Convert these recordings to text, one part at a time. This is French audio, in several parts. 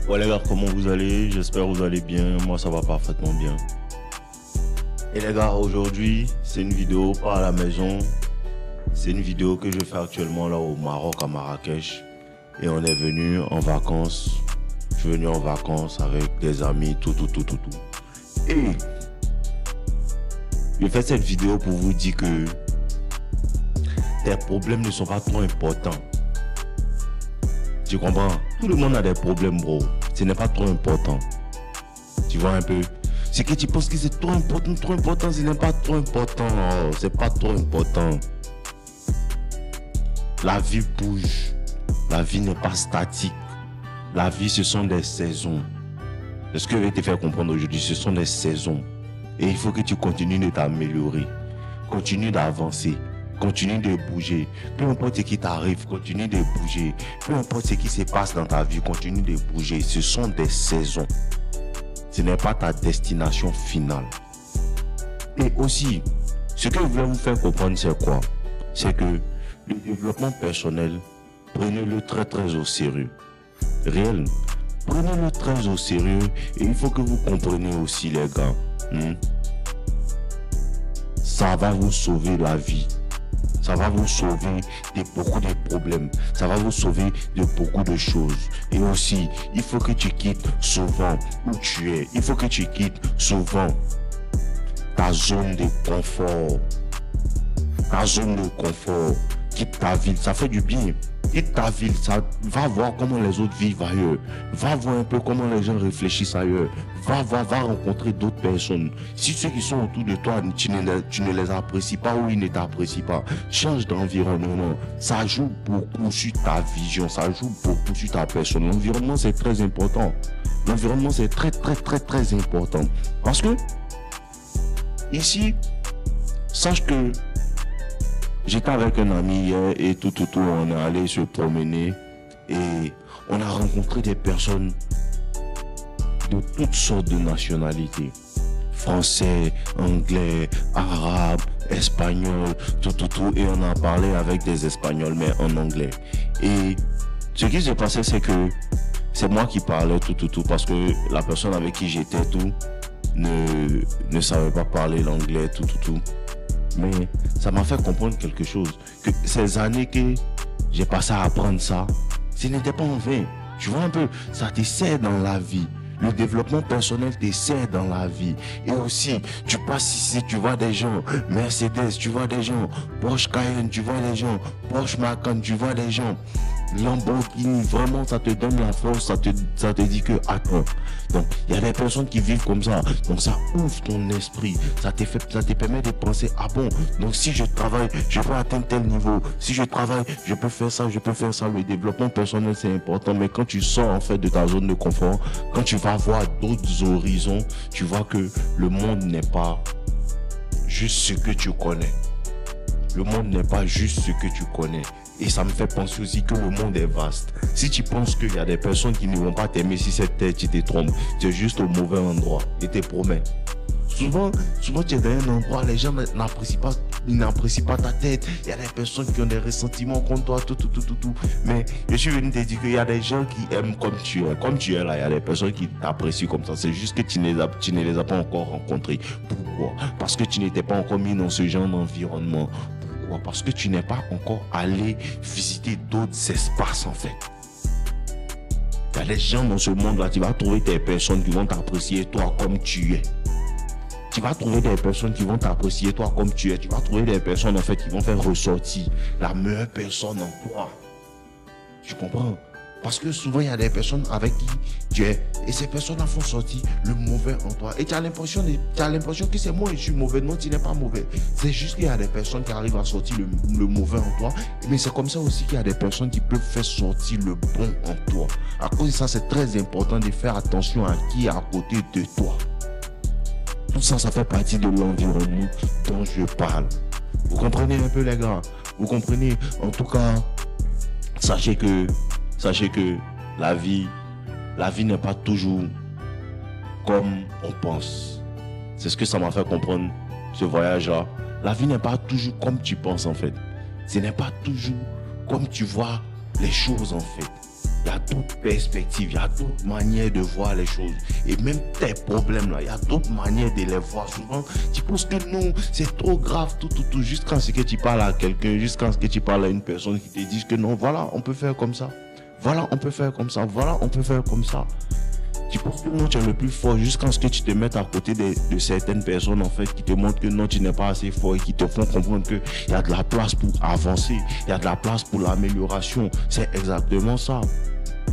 Ouais les gars, comment vous allez? J'espère que vous allez bien. Moi ça va parfaitement bien. Et les gars, aujourd'hui, c'est une vidéo pas à la maison. C'est une vidéo que je fais actuellement là au Maroc, à Marrakech. Et on est venu en vacances. Je suis venu en vacances avec des amis, tout. Et je fais cette vidéo pour vous dire que tes problèmes ne sont pas trop importants. Tu comprends? Tout le monde a des problèmes, bro. Ce n'est pas trop important. Tu vois un peu? C'est que tu penses que c'est trop important, ce n'est pas trop important. Oh, c'est pas trop important. La vie bouge. La vie n'est pas statique. La vie, ce sont des saisons. C'est ce que je vais te faire comprendre aujourd'hui. Ce sont des saisons. Et il faut que tu continues de t'améliorer. Continue d'avancer. Continue de bouger. Peu importe ce qui t'arrive, continue de bouger. Peu importe ce qui se passe dans ta vie, continue de bouger. Ce sont des saisons. Ce n'est pas ta destination finale. Et aussi, ce que je voulais vous faire comprendre, c'est quoi? C'est que le développement personnel, prenez-le très au sérieux. Réel. Prenez-le très au sérieux. Et il faut que vous compreniez aussi, les gars. Ça va vous sauver la vie. Ça va vous sauver de beaucoup de problèmes. Ça va vous sauver de beaucoup de choses. Et aussi, il faut que tu quittes souvent où tu es. Il faut que tu quittes souvent ta zone de confort. Ta zone de confort. Quitte ta ville. Ça fait du bien. Quitte ta ville. Ça, va voir comment les autres vivent ailleurs. Va voir un peu comment les gens réfléchissent ailleurs. Va rencontrer d'autres personnes. Si ceux qui sont autour de toi, tu ne les apprécies pas ou ils ne t'apprécient pas, change d'environnement. Ça joue beaucoup sur ta vision. Ça joue beaucoup sur ta personne. L'environnement, c'est très important. L'environnement, c'est très important. Parce que, ici, sache que j'étais avec un ami hier et tout, on est allé se promener et on a rencontré des personnes de toutes sortes de nationalités. Français, anglais, arabe, espagnol, tout. Et on a parlé avec des espagnols, mais en anglais. Et ce qui s'est passé, c'est que c'est moi qui parlais tout, parce que la personne avec qui j'étais ne savait pas parler l'anglais, tout. Mais ça m'a fait comprendre quelque chose. Que ces années que j'ai passé à apprendre ça, ce n'était pas en vain. Tu vois un peu, ça te sert dans la vie. Le développement personnel te sert dans la vie. Et aussi, tu passes ici, tu vois des gens Mercedes, tu vois des gens Porsche Cayenne, tu vois des gens Porsche Macan, tu vois des gens Lamborghini. Vraiment, ça te donne la force, ça te dit que attends. Donc, il y a des personnes qui vivent comme ça. Donc, ça ouvre ton esprit. Ça te permet de penser, ah bon, donc si je travaille, je peux atteindre tel niveau. Si je travaille, je peux faire ça, je peux faire ça. Le développement personnel, c'est important. Mais quand tu sors en fait de ta zone de confort, quand tu vas voir d'autres horizons, tu vois que le monde n'est pas juste ce que tu connais. Le monde n'est pas juste ce que tu connais. Et ça me fait penser aussi que le monde est vaste. Si tu penses qu'il y a des personnes qui ne vont pas t'aimer si cette tête, tu te trompes. Tu es juste au mauvais endroit. Et te promets. Souvent tu es dans un endroit, les gens n'apprécient pas ta tête. Il y a des personnes qui ont des ressentiments contre toi, tout. Mais je suis venu te dire qu'il y a des gens qui aiment comme tu es. Comme tu es là, il y a des personnes qui t'apprécient comme ça. C'est juste que tu ne les as pas encore rencontrés. Pourquoi? Parce que tu n'étais pas encore mis dans ce genre d'environnement. Pourquoi? Parce que tu n'es pas encore allé visiter d'autres espaces en fait. Il y a des gens dans ce monde-là, tu vas trouver des personnes qui vont t'apprécier toi comme tu es. Tu vas trouver des personnes qui vont t'apprécier toi comme tu es. Tu vas trouver des personnes en fait qui vont faire ressortir la meilleure personne en toi. Tu comprends? Parce que souvent il y a des personnes avec qui tu es et ces personnes-là font sortir le mauvais en toi. Et tu as l'impression que c'est moi je suis mauvais. Non, tu n'es pas mauvais. C'est juste qu'il y a des personnes qui arrivent à sortir le mauvais en toi. Mais c'est comme ça aussi qu'il y a des personnes qui peuvent faire sortir le bon en toi. À cause de ça, c'est très important de faire attention à qui est à côté de toi. Tout ça, ça fait partie de l'environnement dont je parle. Vous comprenez un peu les gars? Vous comprenez? En tout cas, sachez que la vie n'est pas toujours comme on pense. C'est ce que ça m'a fait comprendre ce voyage-là. La vie n'est pas toujours comme tu penses en fait. Ce n'est pas toujours comme tu vois les choses en fait. Il y a d'autres perspectives, il y a d'autres manières de voir les choses. Et même tes problèmes là, il y a d'autres manières de les voir. Souvent, tu penses que non, c'est trop grave, tout. Jusqu'à ce que tu parles à quelqu'un, jusqu'à ce que tu parles à une personne qui te dise que non, voilà, on peut faire comme ça. Voilà, on peut faire comme ça. Voilà, on peut faire comme ça. Tu penses que non, tu es le plus fort jusqu'à ce que tu te mettes à côté de certaines personnes en fait qui te montrent que non, tu n'es pas assez fort et qui te font comprendre qu'il y a de la place pour avancer, il y a de la place pour l'amélioration. C'est exactement ça.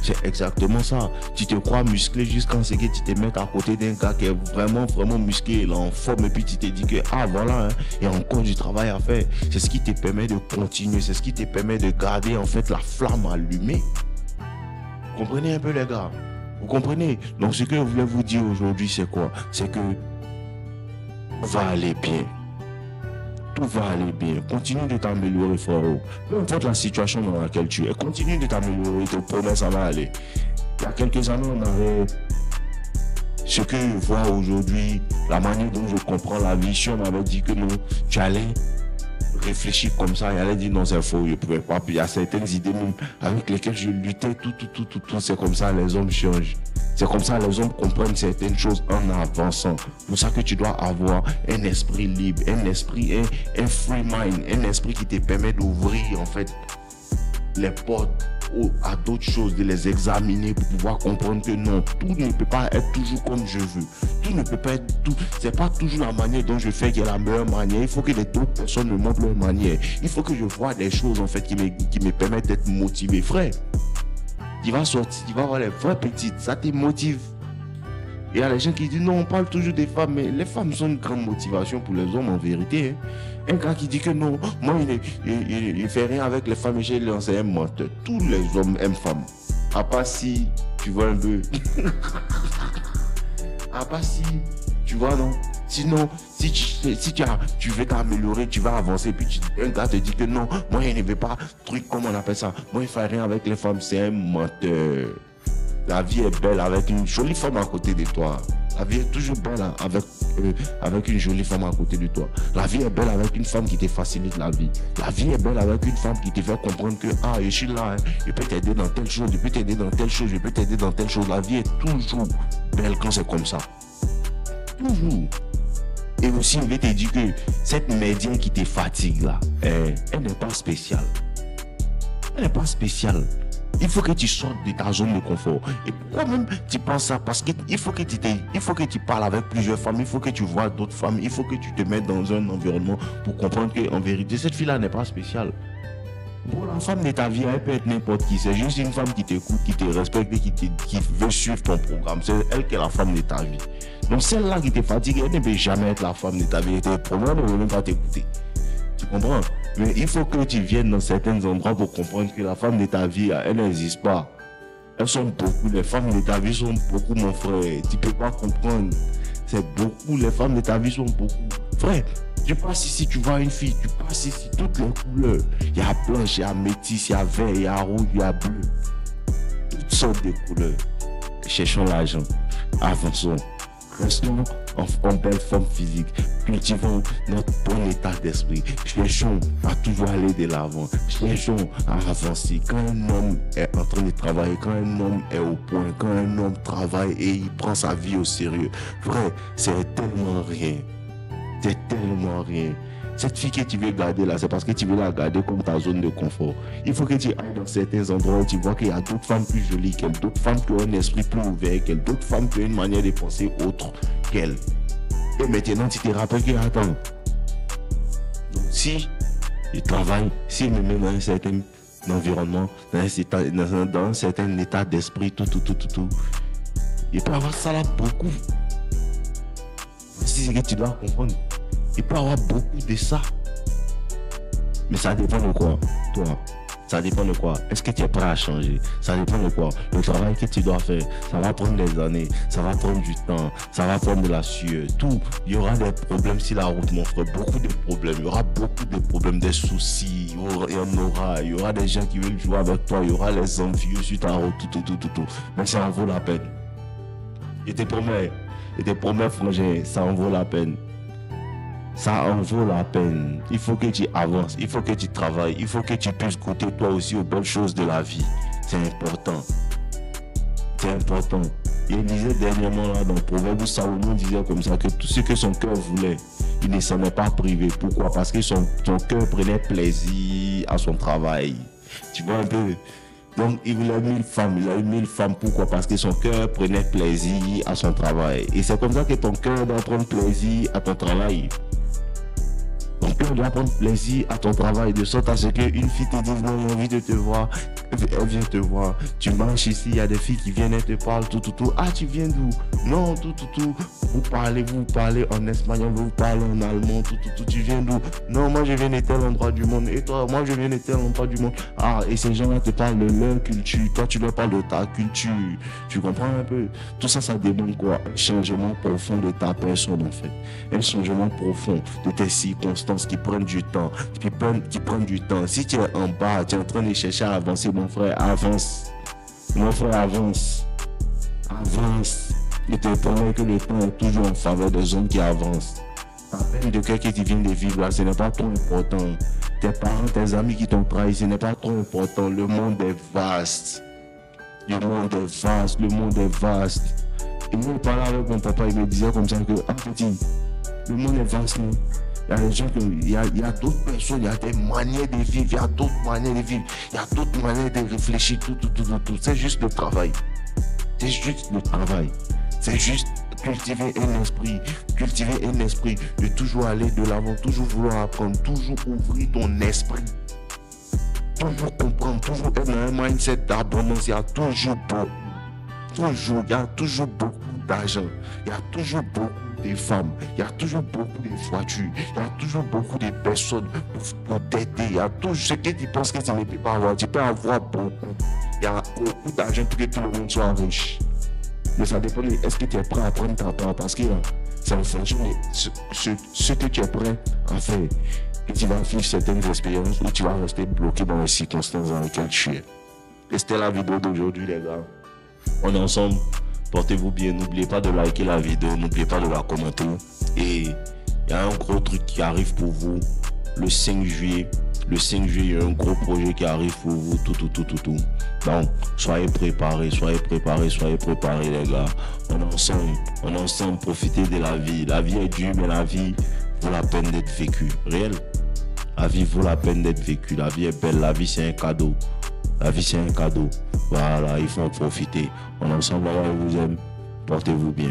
C'est exactement ça. Tu te crois musclé jusqu'à ce que tu te mettes à côté d'un gars qui est vraiment musclé, il est en forme et puis tu te dis que ah voilà, hein, il y a encore du travail à faire. C'est ce qui te permet de continuer, c'est ce qui te permet de garder en fait la flamme allumée. Vous comprenez un peu les gars? Vous comprenez? Donc ce que je voulais vous dire aujourd'hui c'est quoi? C'est que tout va aller bien. Tout va aller bien. Continue de t'améliorer, frérot. Peu importe la situation dans laquelle tu es, continue de t'améliorer. Je te promets, ça va aller. Il y a quelques années, on avait ce que je vois aujourd'hui, la manière dont je comprends la vie. Si on m'avait dit que non, tu allais réfléchir comme ça, il allait dire non, c'est faux, je ne pouvais pas. Puis il y a certaines idées même avec lesquelles je luttais, tout. C'est comme ça, les hommes changent. C'est comme ça, les hommes comprennent certaines choses en avançant. C'est pour ça que tu dois avoir un esprit libre, un esprit, un free mind, un esprit qui te permet d'ouvrir en fait les portes à d'autres choses, de les examiner pour pouvoir comprendre que non, tout ne peut pas être toujours comme je veux. Tout ne peut pas être tout. C'est pas toujours la manière dont je fais qui est la meilleure manière. Il faut que les autres personnes me montrent leur manière. Il faut que je vois des choses en fait qui me permettent d'être motivé. Frère, tu vas sortir, tu vas voir les vraies petites, ça te motive. Il y a les gens qui disent non, on parle toujours des femmes, mais les femmes sont une grande motivation pour les hommes en vérité. Hein. Un gars qui dit que non, moi il ne fait rien avec les femmes, j'ai lancé un menteur. Tous les hommes aiment femmes. À part si tu vois un peu. À part si tu vois, non. Sinon, si tu veux t'améliorer, tu vas avancer, puis un gars te dit que non, moi il ne veut pas, truc, comment on appelle ça, moi il ne fait rien avec les femmes, c'est un menteur. La vie est belle avec une jolie femme à côté de toi. La vie est toujours belle avec une jolie femme à côté de toi. La vie est belle avec une femme qui te facilite la vie. La vie est belle avec une femme qui te fait comprendre que ah, je suis là, hein, je peux t'aider dans telle chose, je peux t'aider dans telle chose, je peux t'aider dans telle chose. La vie est toujours belle quand c'est comme ça. Toujours. Et aussi, je vais te dire que cette médiane qui te fatigue là, elle n'est pas spéciale. Elle n'est pas spéciale. Il faut que tu sortes de ta zone de confort. Et pourquoi même tu penses ça? Parce qu'il faut que tu parles avec plusieurs femmes, il faut que tu vois d'autres femmes, il faut que tu te mettes dans un environnement pour comprendre qu'en vérité, cette fille-là n'est pas spéciale. Bon, la femme de ta vie, elle peut être n'importe qui. C'est juste une femme qui t'écoute, qui te respecte et qui veut suivre ton programme. C'est elle qui est la femme de ta vie. Donc celle-là qui te fatigue, elle ne peut jamais être la femme de ta vie. Tes problèmes ne vont même pas t'écouter. Tu comprends? Mais il faut que tu viennes dans certains endroits pour comprendre que la femme de ta vie, elle n'existe pas. Elles sont beaucoup. Les femmes de ta vie sont beaucoup, mon frère. Tu ne peux pas comprendre. C'est beaucoup. Les femmes de ta vie sont beaucoup. Frère, tu passes ici, tu vois une fille. Tu passes ici, toutes les couleurs. Il y a blanche, il y a métis, il y a vert, il y a rouge, il y a bleu. Toutes sortes de couleurs. Cherchons l'argent. Avançons. Restons en belle forme physique, cultivons notre bon état d'esprit, cherchons à toujours aller de l'avant, cherchons à avancer. Quand un homme est en train de travailler, quand un homme est au point, quand un homme travaille et il prend sa vie au sérieux, vrai, c'est tellement rien. C'est tellement rien. Cette fille que tu veux garder là, c'est parce que tu veux la garder comme ta zone de confort. Il faut que tu ailles dans certains endroits où tu vois qu'il y a d'autres femmes plus jolies qu'elle, d'autres femmes qui ont un esprit plus ouvert qu'elle, d'autres femmes qui ont une manière de penser autre qu'elle. Et maintenant, tu te rappelles que, attends, si il travaille, s'il me met dans un certain environnement, dans un certain état d'esprit, tout, il peut avoir ça là beaucoup. C'est ce que tu dois comprendre. Il peut avoir beaucoup de ça. Mais ça dépend de quoi, toi. Ça dépend de quoi. Est-ce que tu es prêt à changer? Ça dépend de quoi. Le travail que tu dois faire, ça va prendre des années, ça va prendre du temps, ça va prendre de la sueur. Tout. Il y aura des problèmes sur la route, mon frère. Beaucoup de problèmes. Il y aura beaucoup de problèmes, des soucis. Il y aura des gens qui veulent jouer avec toi. Il y aura les envieux sur ta route, tout. Mais ça en vaut la peine. Je te promets, frangin, ça en vaut la peine. Ça en vaut la peine. Il faut que tu avances, il faut que tu travailles, il faut que tu puisses goûter toi aussi aux bonnes choses de la vie. C'est important. c'est important. Il disait dernièrement là dans le proverbe où Salomon disait comme ça que tout ce que son cœur voulait, il ne s'en est pas privé. Pourquoi? Parce que son cœur prenait plaisir à son travail. Tu vois un peu? Donc il a 1000 femmes, il a eu 1000 femmes. Pourquoi? Parce que son cœur prenait plaisir à son travail. Et c'est comme ça que ton cœur doit prendre plaisir à ton travail. Ton cœur doit prendre plaisir à ton travail, de sorte à ce qu'une fille te dise non, j'ai envie de te voir, elle vient te voir. Tu marches ici, il y a des filles qui viennent, elles te parlent, tout. Ah, tu viens d'où? Non, tout. Vous parlez en espagnol, vous parlez en allemand, tout. Tu viens d'où? Non, moi je viens de tel endroit du monde. Et toi? Moi je viens de tel endroit du monde. Ah, et ces gens-là te parlent de leur culture. Toi, tu leur parles de ta culture. Tu comprends un peu? Tout ça, ça demande quoi? Un changement profond de ta personne, en fait. Un changement profond de tes circonstances qui prennent du temps. Qui prennent du temps. Si tu es en bas, tu es en train de chercher à avancer, mon frère, avance. Mon frère, avance. Avance. Je te promets que le temps est toujours en faveur des hommes qui avancent. La peine de cœur que tu viens de vivre là, ce n'est pas trop important. Tes parents, tes amis qui t'ont trahi, ce n'est pas trop important. Le monde est vaste. Le monde est vaste. Le monde est vaste. Et moi, je parlais avec mon papa, il me disait comme ça que, ah petit, le monde est vaste. Non? Il y a des gens il y a d'autres personnes, il y a des manières de vivre, il y a d'autres manières de vivre, il y a d'autres manières de réfléchir, tout. C'est juste le travail. C'est juste le travail. C'est juste cultiver un esprit de toujours aller de l'avant, toujours vouloir apprendre, toujours ouvrir ton esprit. Toujours comprendre, toujours être dans un mindset d'abondance. Il y a toujours beaucoup d'argent. Il y a toujours beaucoup de femmes. Il y a toujours beaucoup de voitures. Il y a toujours beaucoup de personnes pour t'aider. Il y a tout ce que tu penses que tu ne peux pas avoir. Tu peux avoir beaucoup. Il y a beaucoup d'argent pour que tout le monde soit riche. Mais ça dépend de est-ce que tu es prêt à prendre ta part. Parce que c'est en fonction de ce que tu es prêt à faire. Et tu vas vivre certaines expériences où tu vas rester bloqué dans les circonstances dans lesquelles tu es. Et c'était la vidéo d'aujourd'hui, les gars. On est ensemble. Portez-vous bien. N'oubliez pas de liker la vidéo. N'oubliez pas de la commenter. Et il y a un gros truc qui arrive pour vous le 5 juillet. Le 5 juillet, il y a un gros projet qui arrive pour vous. Tout. Donc, soyez préparés, les gars. On est ensemble, profitez de la vie. La vie est dure, mais la vie vaut la peine d'être vécue. Réel. La vie vaut la peine d'être vécue. La vie est belle. La vie, c'est un cadeau. La vie, c'est un cadeau. Voilà, il faut en profiter. On est ensemble, je vous aime. Portez-vous bien.